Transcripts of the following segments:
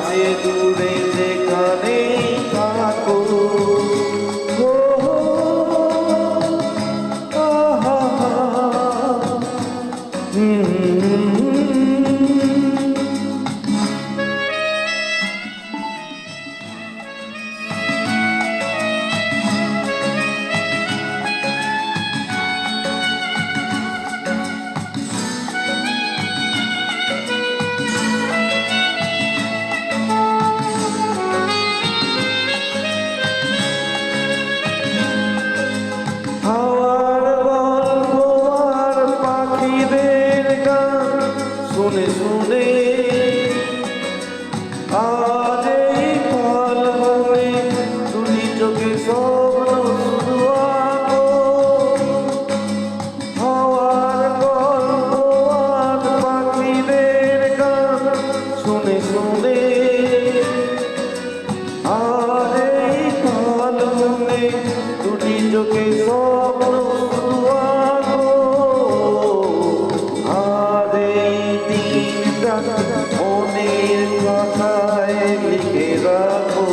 কাছে দূরে যেখানেই থাকো। ও আহা, শুনে শুনে আজ এই ফাল্গুনে দুটি চোখে স্বপ্ন শুধু আঁকো। হাওয়ার গল্প আর পাখিদের গান শুনে শুনে আজ এই ফাল্গুনে দুটি চোখে স্বপ্ন শুধু আঁকো। মনের কথায় লিখে রাখো,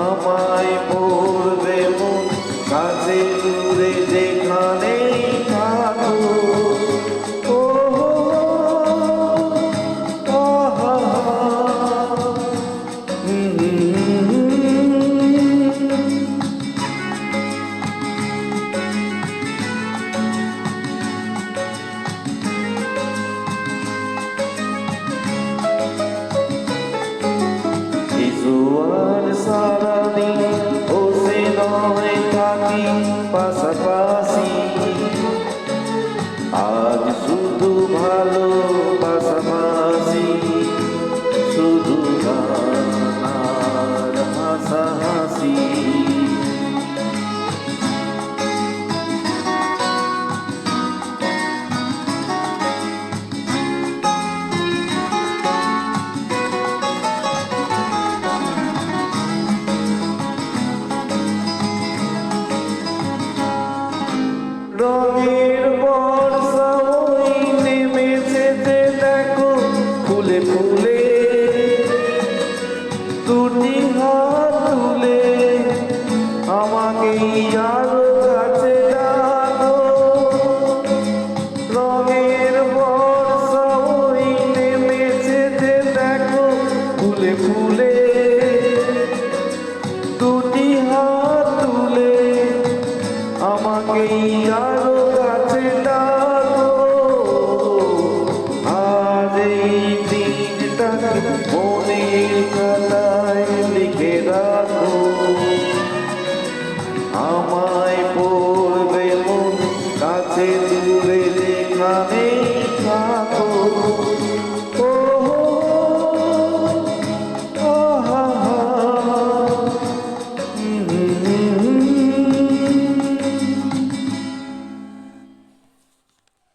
আমায় পড়বে মন কাছে দূরে যেখানেই থাকো। ও আহা, আর সারাদিন বসে নয় থাকি পাশাপাশি, আজ শুধু ভালো পাশাপাশি, শুধু গান আর হাসাহাসি। রঙের বর্ষা ওই নেমেছে যে দেখো ফুলে ফুলে